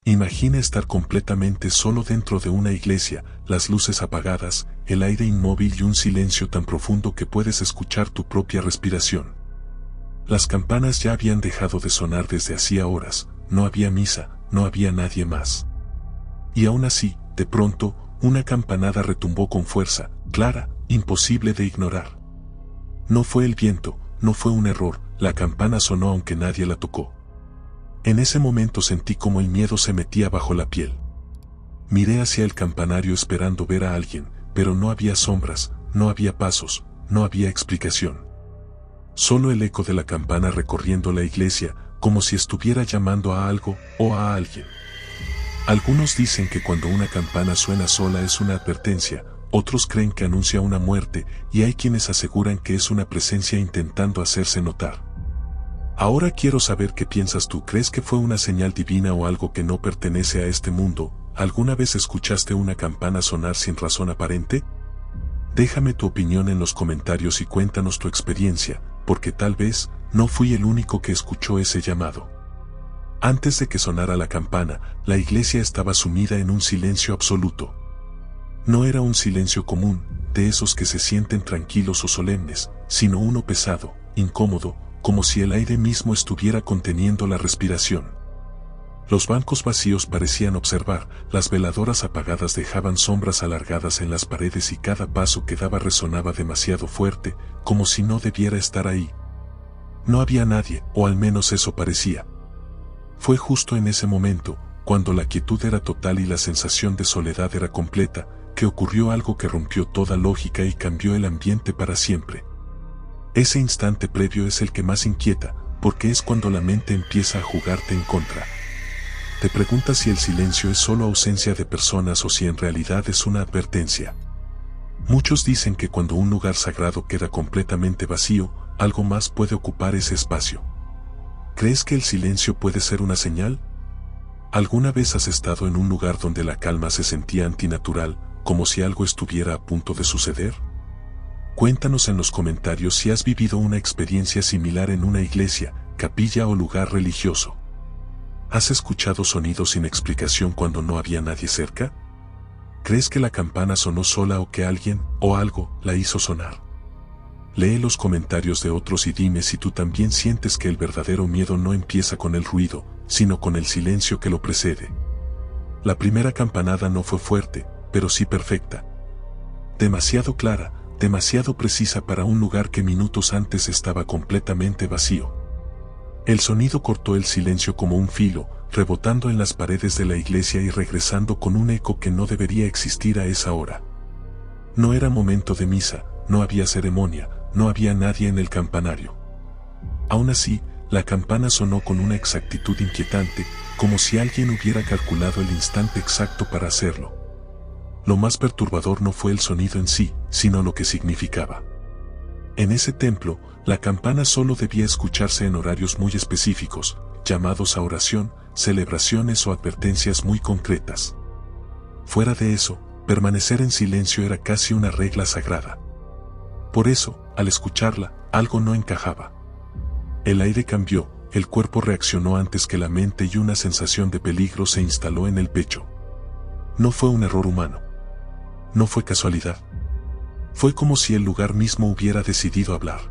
Imagina estar completamente solo dentro de una iglesia, las luces apagadas, el aire inmóvil y un silencio tan profundo que puedes escuchar tu propia respiración. Las campanas ya habían dejado de sonar desde hacía horas, no había misa, no había nadie más. Y aún así, de pronto, una campanada retumbó con fuerza, clara, imposible de ignorar. No fue el viento, no fue un error, la campana sonó aunque nadie la tocó. En ese momento sentí como el miedo se metía bajo la piel. Miré hacia el campanario esperando ver a alguien, pero no había sombras, no había pasos, no había explicación. Solo el eco de la campana recorriendo la iglesia, como si estuviera llamando a algo o a alguien. Algunos dicen que cuando una campana suena sola es una advertencia, otros creen que anuncia una muerte, y hay quienes aseguran que es una presencia intentando hacerse notar. Ahora quiero saber qué piensas tú. ¿Crees que fue una señal divina o algo que no pertenece a este mundo? ¿Alguna vez escuchaste una campana sonar sin razón aparente? Déjame tu opinión en los comentarios y cuéntanos tu experiencia, porque tal vez no fui el único que escuchó ese llamado. Antes de que sonara la campana, la iglesia estaba sumida en un silencio absoluto. No era un silencio común, de esos que se sienten tranquilos o solemnes, sino uno pesado, incómodo, como si el aire mismo estuviera conteniendo la respiración. Los bancos vacíos parecían observar, las veladoras apagadas dejaban sombras alargadas en las paredes y cada paso que daba resonaba demasiado fuerte, como si no debiera estar ahí. No había nadie, o al menos eso parecía. Fue justo en ese momento, cuando la quietud era total y la sensación de soledad era completa, que ocurrió algo que rompió toda lógica y cambió el ambiente para siempre. Ese instante previo es el que más inquieta, porque es cuando la mente empieza a jugarte en contra. Te preguntas si el silencio es solo ausencia de personas o si en realidad es una advertencia. Muchos dicen que cuando un lugar sagrado queda completamente vacío, algo más puede ocupar ese espacio. ¿Crees que el silencio puede ser una señal? ¿Alguna vez has estado en un lugar donde la calma se sentía antinatural, como si algo estuviera a punto de suceder? Cuéntanos en los comentarios si has vivido una experiencia similar en una iglesia, capilla o lugar religioso. ¿Has escuchado sonidos sin explicación cuando no había nadie cerca? ¿Crees que la campana sonó sola o que alguien, o algo, la hizo sonar? Lee los comentarios de otros y dime si tú también sientes que el verdadero miedo no empieza con el ruido, sino con el silencio que lo precede. La primera campanada no fue fuerte, pero sí perfecta. Demasiado clara, demasiado precisa para un lugar que minutos antes estaba completamente vacío. El sonido cortó el silencio como un filo, rebotando en las paredes de la iglesia y regresando con un eco que no debería existir a esa hora. No era momento de misa, no había ceremonia, no había nadie en el campanario. Aún así, la campana sonó con una exactitud inquietante, como si alguien hubiera calculado el instante exacto para hacerlo. Lo más perturbador no fue el sonido en sí, sino lo que significaba. En ese templo, la campana solo debía escucharse en horarios muy específicos, llamados a oración, celebraciones o advertencias muy concretas. Fuera de eso, permanecer en silencio era casi una regla sagrada. Por eso, al escucharla, algo no encajaba. El aire cambió, el cuerpo reaccionó antes que la mente y una sensación de peligro se instaló en el pecho. No fue un error humano. No fue casualidad. Fue como si el lugar mismo hubiera decidido hablar.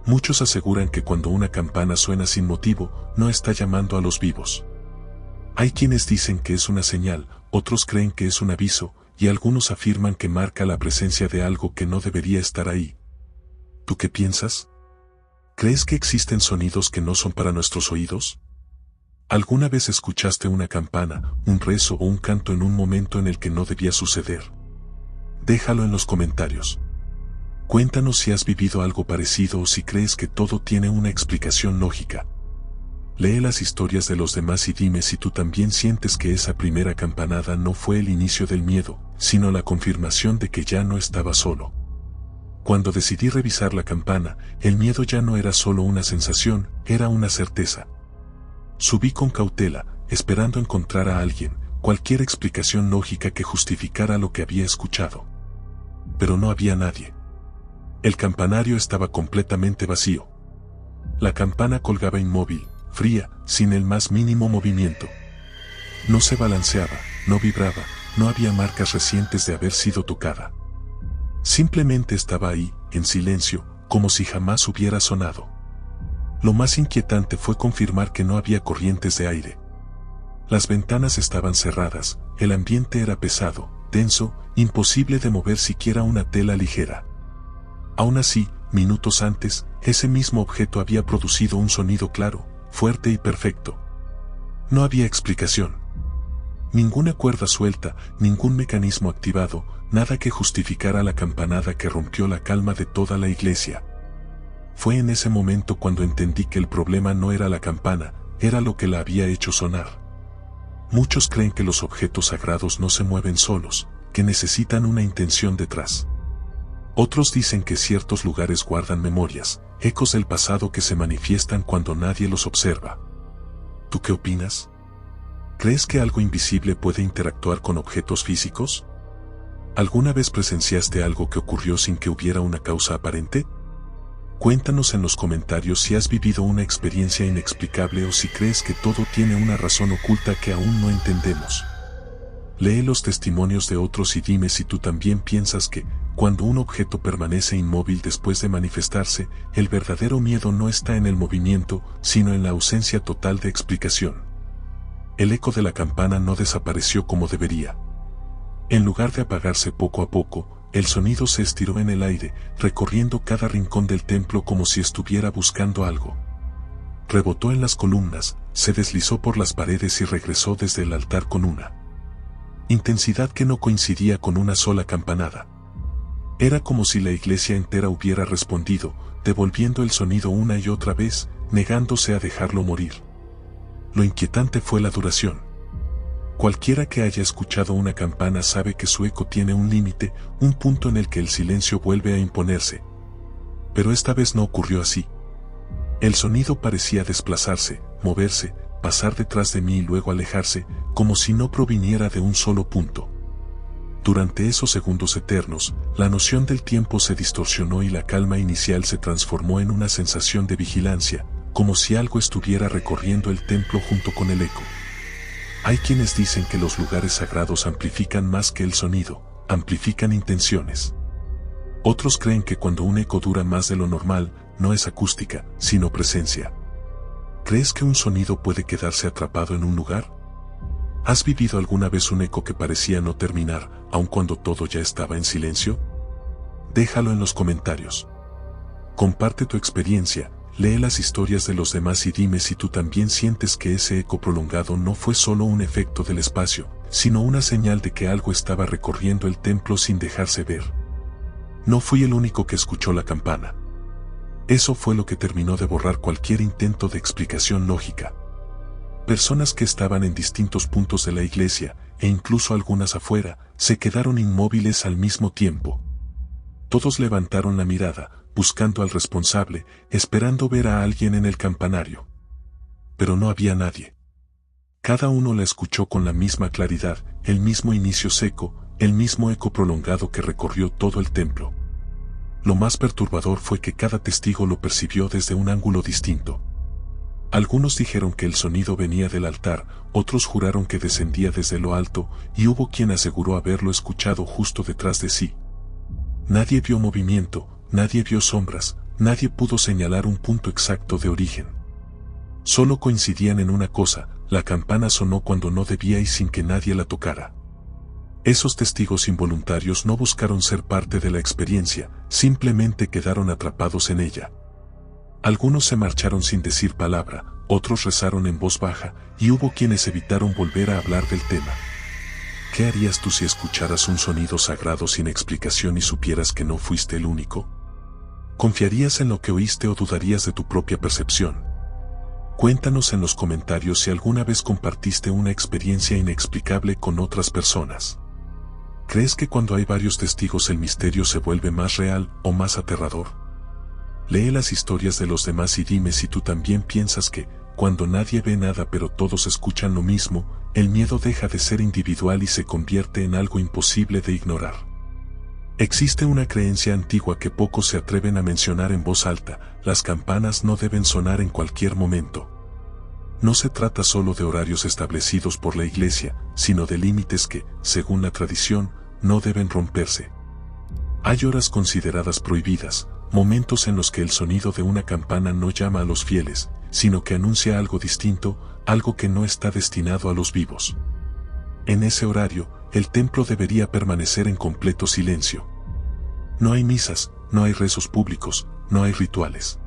Muchos aseguran que cuando una campana suena sin motivo, no está llamando a los vivos. Hay quienes dicen que es una señal, otros creen que es un aviso, y algunos afirman que marca la presencia de algo que no debería estar ahí. ¿Tú qué piensas? ¿Crees que existen sonidos que no son para nuestros oídos? ¿Alguna vez escuchaste una campana, un rezo o un canto en un momento en el que no debía suceder? Déjalo en los comentarios. Cuéntanos si has vivido algo parecido o si crees que todo tiene una explicación lógica. Lee las historias de los demás y dime si tú también sientes que esa primera campanada no fue el inicio del miedo, sino la confirmación de que ya no estaba solo. Cuando decidí revisar la campana, el miedo ya no era solo una sensación, era una certeza. Subí con cautela, esperando encontrar a alguien, cualquier explicación lógica que justificara lo que había escuchado. Pero no había nadie. El campanario estaba completamente vacío. La campana colgaba inmóvil, fría, sin el más mínimo movimiento. No se balanceaba, no vibraba, no había marcas recientes de haber sido tocada. Simplemente estaba ahí, en silencio, como si jamás hubiera sonado. Lo más inquietante fue confirmar que no había corrientes de aire. Las ventanas estaban cerradas, el ambiente era pesado, denso, imposible de mover siquiera una tela ligera. Aún así, minutos antes, ese mismo objeto había producido un sonido claro, fuerte y perfecto. No había explicación. Ninguna cuerda suelta, ningún mecanismo activado, nada que justificara la campanada que rompió la calma de toda la iglesia. Fue en ese momento cuando entendí que el problema no era la campana, era lo que la había hecho sonar. Muchos creen que los objetos sagrados no se mueven solos, que necesitan una intención detrás. Otros dicen que ciertos lugares guardan memorias, ecos del pasado que se manifiestan cuando nadie los observa. ¿Tú qué opinas? ¿Crees que algo invisible puede interactuar con objetos físicos? ¿Alguna vez presenciaste algo que ocurrió sin que hubiera una causa aparente? Cuéntanos en los comentarios si has vivido una experiencia inexplicable o si crees que todo tiene una razón oculta que aún no entendemos. Lee los testimonios de otros y dime si tú también piensas que, cuando un objeto permanece inmóvil después de manifestarse, el verdadero miedo no está en el movimiento, sino en la ausencia total de explicación. El eco de la campana no desapareció como debería. En lugar de apagarse poco a poco, el sonido se estiró en el aire, recorriendo cada rincón del templo como si estuviera buscando algo. Rebotó en las columnas, se deslizó por las paredes y regresó desde el altar con una intensidad que no coincidía con una sola campanada. Era como si la iglesia entera hubiera respondido, devolviendo el sonido una y otra vez, negándose a dejarlo morir. Lo inquietante fue la duración. Cualquiera que haya escuchado una campana sabe que su eco tiene un límite, un punto en el que el silencio vuelve a imponerse. Pero esta vez no ocurrió así. El sonido parecía desplazarse, moverse, pasar detrás de mí y luego alejarse, como si no proviniera de un solo punto. Durante esos segundos eternos, la noción del tiempo se distorsionó y la calma inicial se transformó en una sensación de vigilancia, como si algo estuviera recorriendo el templo junto con el eco. Hay quienes dicen que los lugares sagrados amplifican más que el sonido, amplifican intenciones. Otros creen que cuando un eco dura más de lo normal, no es acústica, sino presencia. ¿Crees que un sonido puede quedarse atrapado en un lugar? ¿Has vivido alguna vez un eco que parecía no terminar, aun cuando todo ya estaba en silencio? Déjalo en los comentarios. Comparte tu experiencia, lee las historias de los demás y dime si tú también sientes que ese eco prolongado no fue solo un efecto del espacio, sino una señal de que algo estaba recorriendo el templo sin dejarse ver. No fui el único que escuchó la campana. Eso fue lo que terminó de borrar cualquier intento de explicación lógica. Personas que estaban en distintos puntos de la iglesia, e incluso algunas afuera, se quedaron inmóviles al mismo tiempo. Todos levantaron la mirada, buscando al responsable, esperando ver a alguien en el campanario. Pero no había nadie. Cada uno la escuchó con la misma claridad, el mismo inicio seco, el mismo eco prolongado que recorrió todo el templo. Lo más perturbador fue que cada testigo lo percibió desde un ángulo distinto. Algunos dijeron que el sonido venía del altar, otros juraron que descendía desde lo alto, y hubo quien aseguró haberlo escuchado justo detrás de sí. Nadie vio movimiento, nadie vio sombras, nadie pudo señalar un punto exacto de origen. Solo coincidían en una cosa: la campana sonó cuando no debía y sin que nadie la tocara. Esos testigos involuntarios no buscaron ser parte de la experiencia, simplemente quedaron atrapados en ella. Algunos se marcharon sin decir palabra, otros rezaron en voz baja, y hubo quienes evitaron volver a hablar del tema. ¿Qué harías tú si escucharas un sonido sagrado sin explicación y supieras que no fuiste el único? ¿Confiarías en lo que oíste o dudarías de tu propia percepción? Cuéntanos en los comentarios si alguna vez compartiste una experiencia inexplicable con otras personas. ¿Crees que cuando hay varios testigos el misterio se vuelve más real o más aterrador? Lee las historias de los demás y dime si tú también piensas que, cuando nadie ve nada pero todos escuchan lo mismo, el miedo deja de ser individual y se convierte en algo imposible de ignorar. Existe una creencia antigua que pocos se atreven a mencionar en voz alta: las campanas no deben sonar en cualquier momento. no se trata solo de horarios establecidos por la iglesia, sino de límites que, según la tradición, no deben romperse. Hay horas consideradas prohibidas, momentos en los que el sonido de una campana no llama a los fieles, sino que anuncia algo distinto, algo que no está destinado a los vivos. En ese horario, el templo debería permanecer en completo silencio. No hay misas, no hay rezos públicos, no hay rituales.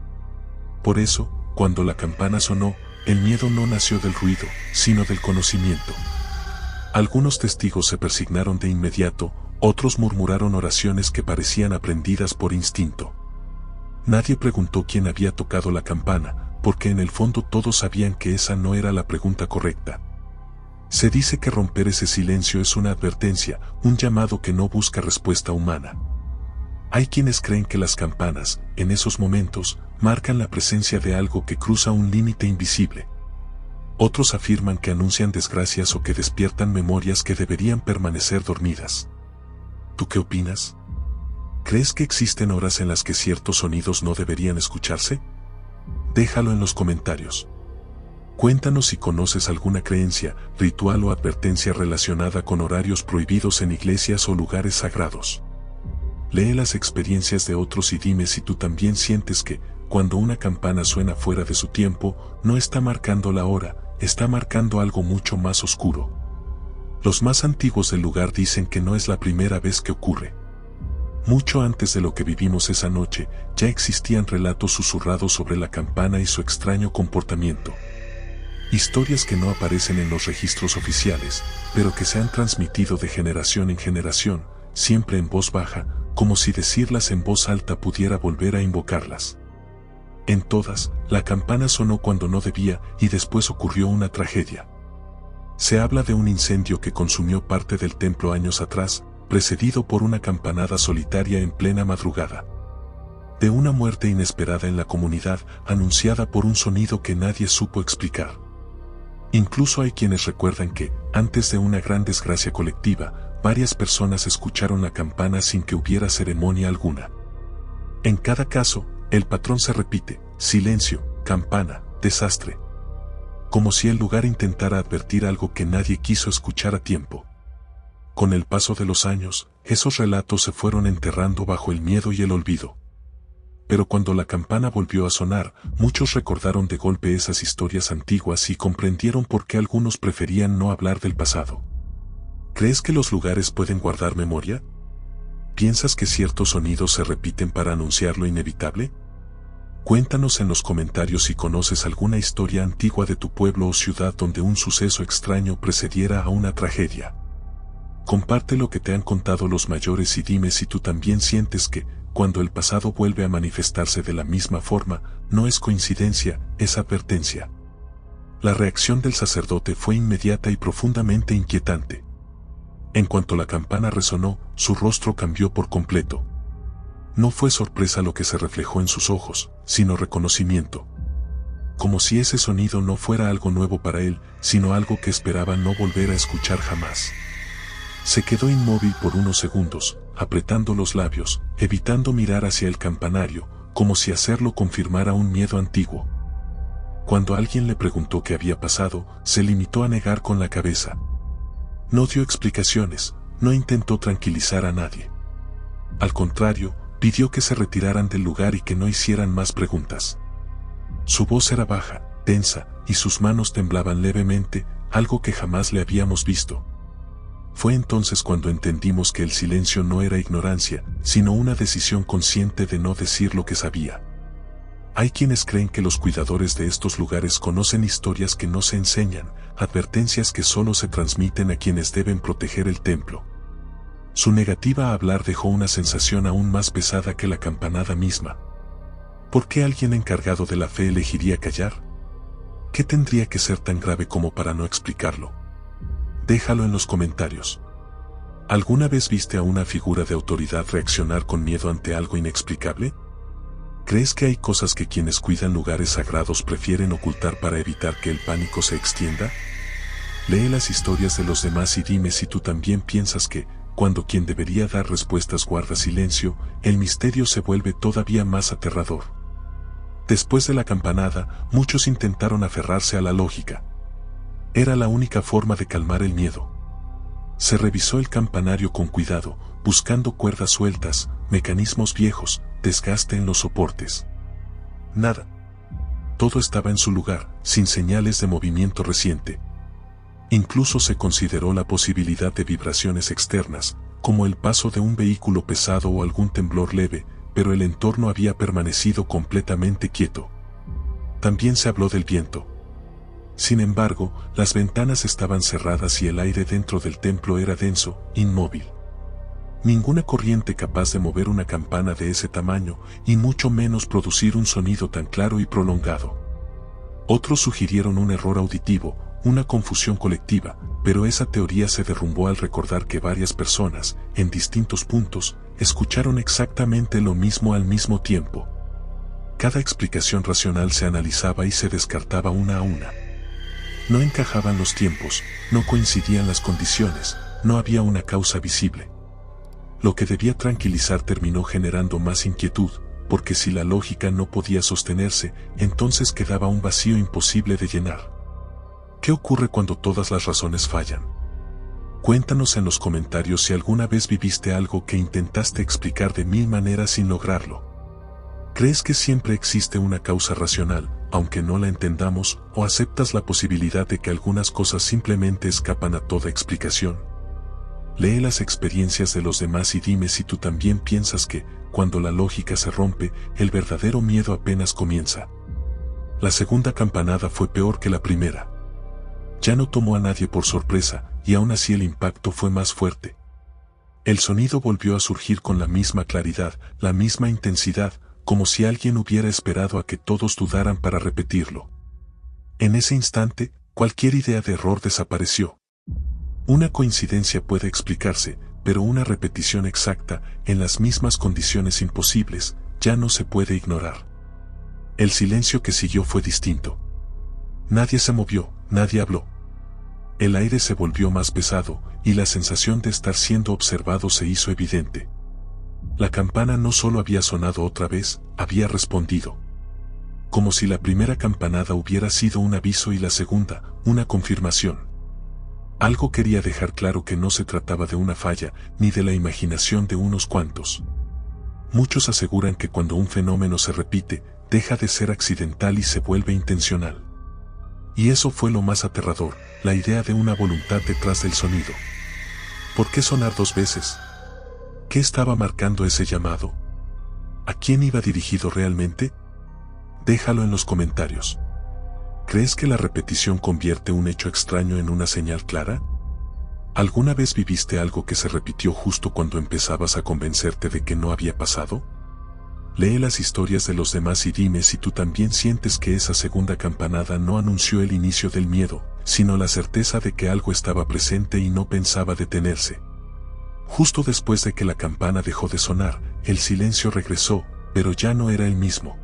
Por eso, cuando la campana sonó, el miedo no nació del ruido, sino del conocimiento. Algunos testigos se persignaron de inmediato, otros murmuraron oraciones que parecían aprendidas por instinto. Nadie preguntó quién había tocado la campana, porque en el fondo todos sabían que esa no era la pregunta correcta. Se dice que romper ese silencio es una advertencia, un llamado que no busca respuesta humana. Hay quienes creen que las campanas, en esos momentos, marcan la presencia de algo que cruza un límite invisible. Otros afirman que anuncian desgracias o que despiertan memorias que deberían permanecer dormidas. ¿Tú qué opinas? ¿Crees que existen horas en las que ciertos sonidos no deberían escucharse? Déjalo en los comentarios. Cuéntanos si conoces alguna creencia, ritual o advertencia relacionada con horarios prohibidos en iglesias o lugares sagrados. Lee las experiencias de otros y dime si tú también sientes que, cuando una campana suena fuera de su tiempo, no está marcando la hora, está marcando algo mucho más oscuro. Los más antiguos del lugar dicen que no es la primera vez que ocurre. Mucho antes de lo que vivimos esa noche, ya existían relatos susurrados sobre la campana y su extraño comportamiento. Historias que no aparecen en los registros oficiales, pero que se han transmitido de generación en generación, siempre en voz baja, como si decirlas en voz alta pudiera volver a invocarlas. En todas, la campana sonó cuando no debía y después ocurrió una tragedia. Se habla de un incendio que consumió parte del templo años atrás, precedido por una campanada solitaria en plena madrugada. De una muerte inesperada en la comunidad, anunciada por un sonido que nadie supo explicar. Incluso hay quienes recuerdan que, antes de una gran desgracia colectiva, varias personas escucharon la campana sin que hubiera ceremonia alguna. En cada caso, el patrón se repite: silencio, campana, desastre. Como si el lugar intentara advertir algo que nadie quiso escuchar a tiempo. Con el paso de los años, esos relatos se fueron enterrando bajo el miedo y el olvido. Pero cuando la campana volvió a sonar, muchos recordaron de golpe esas historias antiguas y comprendieron por qué algunos preferían no hablar del pasado. ¿Crees que los lugares pueden guardar memoria? ¿Piensas que ciertos sonidos se repiten para anunciar lo inevitable? Cuéntanos en los comentarios si conoces alguna historia antigua de tu pueblo o ciudad donde un suceso extraño precediera a una tragedia. Comparte lo que te han contado los mayores y dime si tú también sientes que, cuando el pasado vuelve a manifestarse de la misma forma, no es coincidencia, es advertencia. La reacción del sacerdote fue inmediata y profundamente inquietante. En cuanto la campana resonó, su rostro cambió por completo. No fue sorpresa lo que se reflejó en sus ojos, sino reconocimiento. Como si ese sonido no fuera algo nuevo para él, sino algo que esperaba no volver a escuchar jamás. Se quedó inmóvil por unos segundos, apretando los labios, evitando mirar hacia el campanario, como si hacerlo confirmara un miedo antiguo. Cuando alguien le preguntó qué había pasado, se limitó a negar con la cabeza. No dio explicaciones, no intentó tranquilizar a nadie. Al contrario, pidió que se retiraran del lugar y que no hicieran más preguntas. Su voz era baja, tensa, y sus manos temblaban levemente, algo que jamás le habíamos visto. Fue entonces cuando entendimos que el silencio no era ignorancia, sino una decisión consciente de no decir lo que sabía. Hay quienes creen que los cuidadores de estos lugares conocen historias que no se enseñan, advertencias que solo se transmiten a quienes deben proteger el templo. Su negativa a hablar dejó una sensación aún más pesada que la campanada misma. ¿Por qué alguien encargado de la fe elegiría callar? ¿Qué tendría que ser tan grave como para no explicarlo? Déjalo en los comentarios. ¿Alguna vez viste a una figura de autoridad reaccionar con miedo ante algo inexplicable? ¿Crees que hay cosas que quienes cuidan lugares sagrados prefieren ocultar para evitar que el pánico se extienda? Lee las historias de los demás y dime si tú también piensas que, cuando quien debería dar respuestas guarda silencio, el misterio se vuelve todavía más aterrador. Después de la campanada, muchos intentaron aferrarse a la lógica. Era la única forma de calmar el miedo. Se revisó el campanario con cuidado, buscando cuerdas sueltas, mecanismos viejos, desgaste en los soportes. Nada. Todo estaba en su lugar, sin señales de movimiento reciente. Incluso se consideró la posibilidad de vibraciones externas, como el paso de un vehículo pesado o algún temblor leve, pero el entorno había permanecido completamente quieto. También se habló del viento. Sin embargo, las ventanas estaban cerradas y el aire dentro del templo era denso, inmóvil. Ninguna corriente capaz de mover una campana de ese tamaño, y mucho menos producir un sonido tan claro y prolongado. Otros sugirieron un error auditivo, una confusión colectiva, pero esa teoría se derrumbó al recordar que varias personas, en distintos puntos, escucharon exactamente lo mismo al mismo tiempo. Cada explicación racional se analizaba y se descartaba una a una. No encajaban los tiempos, no coincidían las condiciones, no había una causa visible. Lo que debía tranquilizar terminó generando más inquietud, porque si la lógica no podía sostenerse, entonces quedaba un vacío imposible de llenar. ¿Qué ocurre cuando todas las razones fallan? Cuéntanos en los comentarios si alguna vez viviste algo que intentaste explicar de 1000 maneras sin lograrlo. ¿Crees que siempre existe una causa racional, aunque no la entendamos, o aceptas la posibilidad de que algunas cosas simplemente escapan a toda explicación? Lee las experiencias de los demás y dime si tú también piensas que, cuando la lógica se rompe, el verdadero miedo apenas comienza. La segunda campanada fue peor que la primera. Ya no tomó a nadie por sorpresa, y aún así el impacto fue más fuerte. El sonido volvió a surgir con la misma claridad, la misma intensidad, como si alguien hubiera esperado a que todos dudaran para repetirlo. En ese instante, cualquier idea de error desapareció. Una coincidencia puede explicarse, pero una repetición exacta, en las mismas condiciones imposibles, ya no se puede ignorar. El silencio que siguió fue distinto. Nadie se movió, nadie habló. El aire se volvió más pesado, y la sensación de estar siendo observado se hizo evidente. La campana no solo había sonado otra vez, había respondido. Como si la primera campanada hubiera sido un aviso y la segunda, una confirmación. Algo quería dejar claro que no se trataba de una falla, ni de la imaginación de unos cuantos. Muchos aseguran que cuando un fenómeno se repite, deja de ser accidental y se vuelve intencional. Y eso fue lo más aterrador, la idea de una voluntad detrás del sonido. ¿Por qué sonar 2 veces? ¿Qué estaba marcando ese llamado? ¿A quién iba dirigido realmente? Déjalo en los comentarios. ¿Crees que la repetición convierte un hecho extraño en una señal clara? ¿Alguna vez viviste algo que se repitió justo cuando empezabas a convencerte de que no había pasado? Lee las historias de los demás y dime si tú también sientes que esa segunda campanada no anunció el inicio del miedo, sino la certeza de que algo estaba presente y no pensaba detenerse. Justo después de que la campana dejó de sonar, el silencio regresó, pero ya no era el mismo.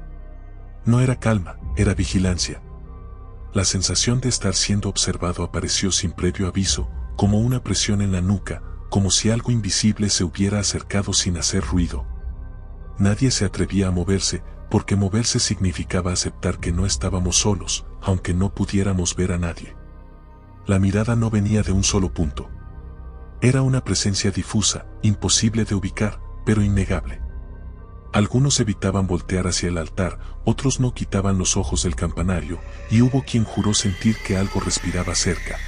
No era calma, era vigilancia. La sensación de estar siendo observado apareció sin previo aviso, como una presión en la nuca, como si algo invisible se hubiera acercado sin hacer ruido. Nadie se atrevía a moverse, porque moverse significaba aceptar que no estábamos solos, aunque no pudiéramos ver a nadie. La mirada no venía de un solo punto. Era una presencia difusa, imposible de ubicar, pero innegable. Algunos evitaban voltear hacia el altar, otros no quitaban los ojos del campanario, y hubo quien juró sentir que algo respiraba cerca.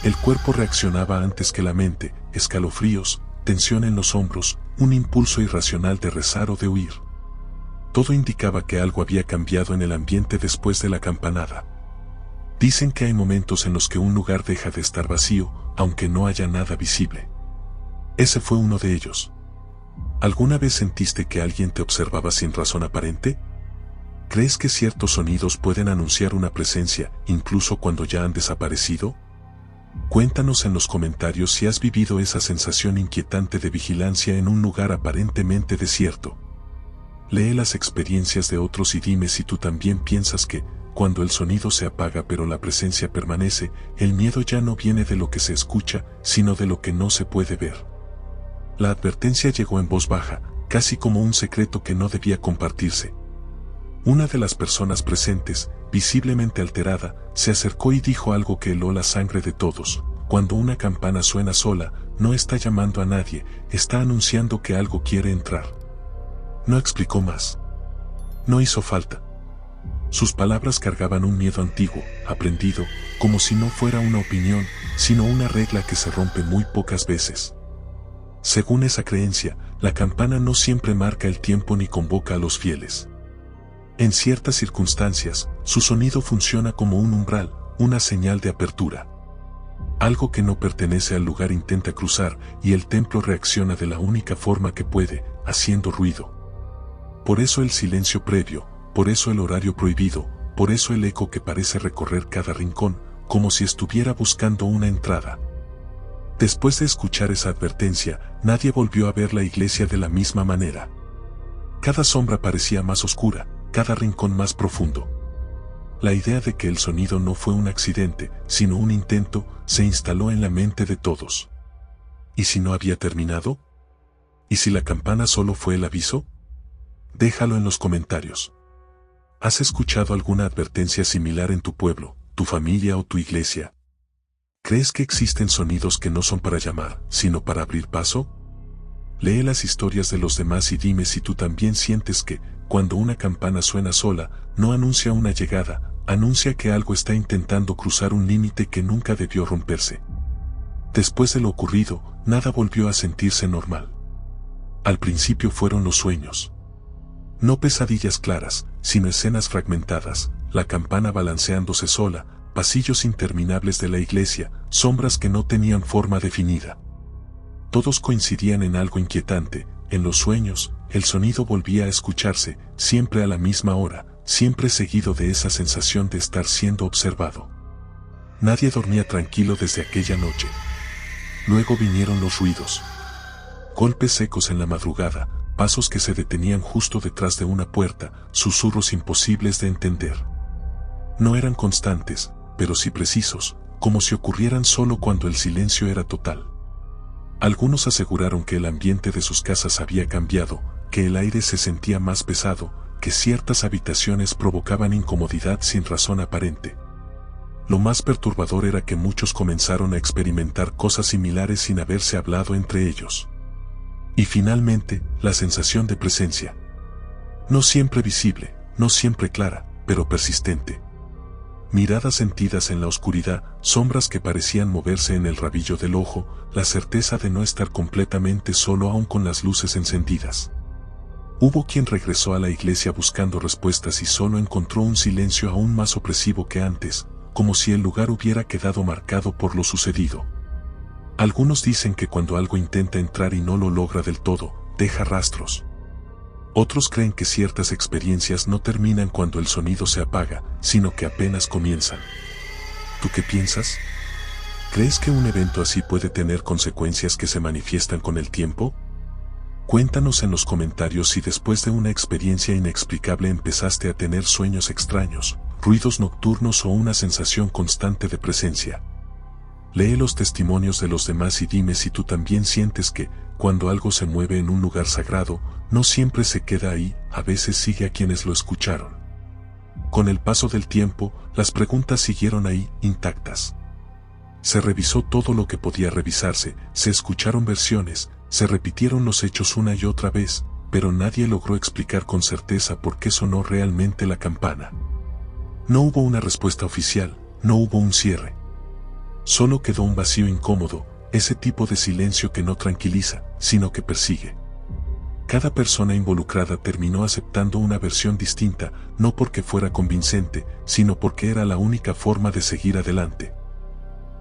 El cuerpo reaccionaba antes que la mente, escalofríos, tensión en los hombros, un impulso irracional de rezar o de huir. Todo indicaba que algo había cambiado en el ambiente después de la campanada. Dicen que hay momentos en los que un lugar deja de estar vacío, aunque no haya nada visible. Ese fue uno de ellos. ¿Alguna vez sentiste que alguien te observaba sin razón aparente? ¿Crees que ciertos sonidos pueden anunciar una presencia, incluso cuando ya han desaparecido? Cuéntanos en los comentarios si has vivido esa sensación inquietante de vigilancia en un lugar aparentemente desierto. Lee las experiencias de otros y dime si tú también piensas que, cuando el sonido se apaga pero la presencia permanece, el miedo ya no viene de lo que se escucha, sino de lo que no se puede ver. La advertencia llegó en voz baja, casi como un secreto que no debía compartirse. Una de las personas presentes, visiblemente alterada, se acercó y dijo algo que heló la sangre de todos. Cuando una campana suena sola, no está llamando a nadie, está anunciando que algo quiere entrar. No explicó más. No hizo falta. Sus palabras cargaban un miedo antiguo, aprendido, como si no fuera una opinión, sino una regla que se rompe muy pocas veces. Según esa creencia, la campana no siempre marca el tiempo ni convoca a los fieles. En ciertas circunstancias, su sonido funciona como un umbral, una señal de apertura. Algo que no pertenece al lugar intenta cruzar y el templo reacciona de la única forma que puede, haciendo ruido. Por eso el silencio previo, por eso el horario prohibido, por eso el eco que parece recorrer cada rincón, como si estuviera buscando una entrada. Después de escuchar esa advertencia, nadie volvió a ver la iglesia de la misma manera. Cada sombra parecía más oscura, cada rincón más profundo. La idea de que el sonido no fue un accidente, sino un intento, se instaló en la mente de todos. ¿Y si no había terminado? ¿Y si la campana solo fue el aviso? Déjalo en los comentarios. ¿Has escuchado alguna advertencia similar en tu pueblo, tu familia o tu iglesia? ¿Crees que existen sonidos que no son para llamar, sino para abrir paso? Lee las historias de los demás y dime si tú también sientes que, cuando una campana suena sola, no anuncia una llegada, anuncia que algo está intentando cruzar un límite que nunca debió romperse. Después de lo ocurrido, nada volvió a sentirse normal. Al principio fueron los sueños. No pesadillas claras, sino escenas fragmentadas, la campana balanceándose sola, pasillos interminables de la iglesia, sombras que no tenían forma definida. Todos coincidían en algo inquietante. En los sueños, el sonido volvía a escucharse, siempre a la misma hora, siempre seguido de esa sensación de estar siendo observado. Nadie dormía tranquilo desde aquella noche. Luego vinieron los ruidos. Golpes secos en la madrugada, pasos que se detenían justo detrás de una puerta, susurros imposibles de entender. No eran constantes, pero sí precisos, como si ocurrieran solo cuando el silencio era total. Algunos aseguraron que el ambiente de sus casas había cambiado, que el aire se sentía más pesado, que ciertas habitaciones provocaban incomodidad sin razón aparente. Lo más perturbador era que muchos comenzaron a experimentar cosas similares sin haberse hablado entre ellos. Y finalmente, la sensación de presencia. No siempre visible, no siempre clara, pero persistente. Miradas sentidas en la oscuridad, sombras que parecían moverse en el rabillo del ojo, la certeza de no estar completamente solo aún con las luces encendidas. Hubo quien regresó a la iglesia buscando respuestas y solo encontró un silencio aún más opresivo que antes, como si el lugar hubiera quedado marcado por lo sucedido. Algunos dicen que cuando algo intenta entrar y no lo logra del todo, deja rastros. Otros creen que ciertas experiencias no terminan cuando el sonido se apaga, sino que apenas comienzan. ¿Tú qué piensas? ¿Crees que un evento así puede tener consecuencias que se manifiestan con el tiempo? Cuéntanos en los comentarios si después de una experiencia inexplicable empezaste a tener sueños extraños, ruidos nocturnos o una sensación constante de presencia. Lee los testimonios de los demás y dime si tú también sientes que, cuando algo se mueve en un lugar sagrado, no siempre se queda ahí, a veces sigue a quienes lo escucharon. Con el paso del tiempo, las preguntas siguieron ahí, intactas. Se revisó todo lo que podía revisarse, se escucharon versiones, se repitieron los hechos una y otra vez, pero nadie logró explicar con certeza por qué sonó realmente la campana. No hubo una respuesta oficial, no hubo un cierre. Solo quedó un vacío incómodo, ese tipo de silencio que no tranquiliza, sino que persigue. Cada persona involucrada terminó aceptando una versión distinta, no porque fuera convincente, sino porque era la única forma de seguir adelante.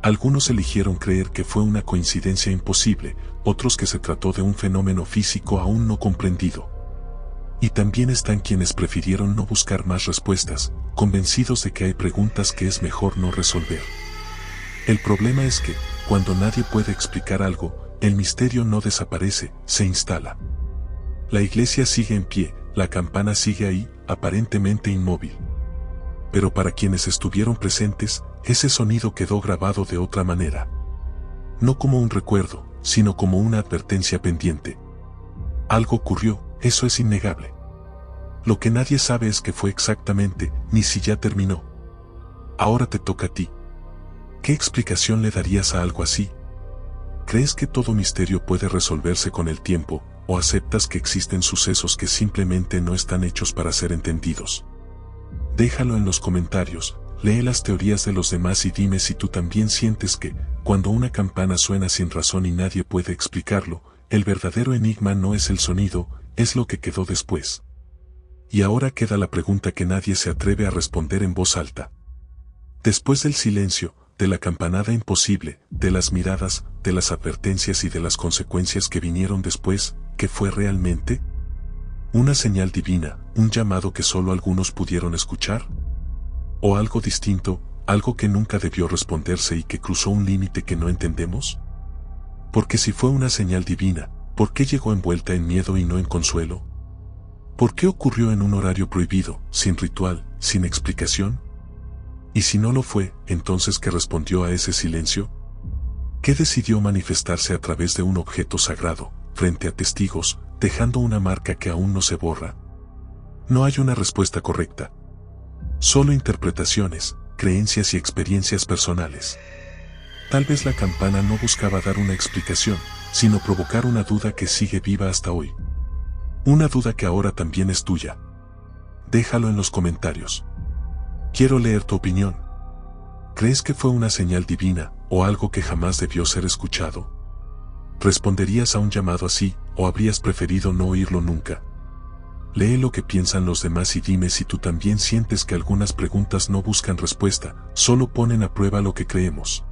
Algunos eligieron creer que fue una coincidencia imposible, otros que se trató de un fenómeno físico aún no comprendido. Y también están quienes prefirieron no buscar más respuestas, convencidos de que hay preguntas que es mejor no resolver. El problema es que, cuando nadie puede explicar algo, el misterio no desaparece, se instala. La iglesia sigue en pie, la campana sigue ahí, aparentemente inmóvil. Pero para quienes estuvieron presentes, ese sonido quedó grabado de otra manera. No como un recuerdo, sino como una advertencia pendiente. Algo ocurrió, eso es innegable. Lo que nadie sabe es qué fue exactamente, ni si ya terminó. Ahora te toca a ti. ¿Qué explicación le darías a algo así? ¿Crees que todo misterio puede resolverse con el tiempo, o aceptas que existen sucesos que simplemente no están hechos para ser entendidos? Déjalo en los comentarios, lee las teorías de los demás y dime si tú también sientes que, cuando una campana suena sin razón y nadie puede explicarlo, el verdadero enigma no es el sonido, es lo que quedó después. Y ahora queda la pregunta que nadie se atreve a responder en voz alta. Después del silencio, de la campanada imposible, de las miradas, de las advertencias y de las consecuencias que vinieron después, ¿qué fue realmente? ¿Una señal divina, un llamado que solo algunos pudieron escuchar? ¿O algo distinto, algo que nunca debió responderse y que cruzó un límite que no entendemos? Porque si fue una señal divina, ¿por qué llegó envuelta en miedo y no en consuelo? ¿Por qué ocurrió en un horario prohibido, sin ritual, sin explicación? Y si no lo fue, entonces ¿qué respondió a ese silencio? ¿Qué decidió manifestarse a través de un objeto sagrado, frente a testigos, dejando una marca que aún no se borra? No hay una respuesta correcta. Solo interpretaciones, creencias y experiencias personales. Tal vez la campana no buscaba dar una explicación, sino provocar una duda que sigue viva hasta hoy. Una duda que ahora también es tuya. Déjalo en los comentarios. Quiero leer tu opinión. ¿Crees que fue una señal divina, o algo que jamás debió ser escuchado? ¿Responderías a un llamado así, o habrías preferido no oírlo nunca? Lee lo que piensan los demás y dime si tú también sientes que algunas preguntas no buscan respuesta, solo ponen a prueba lo que creemos.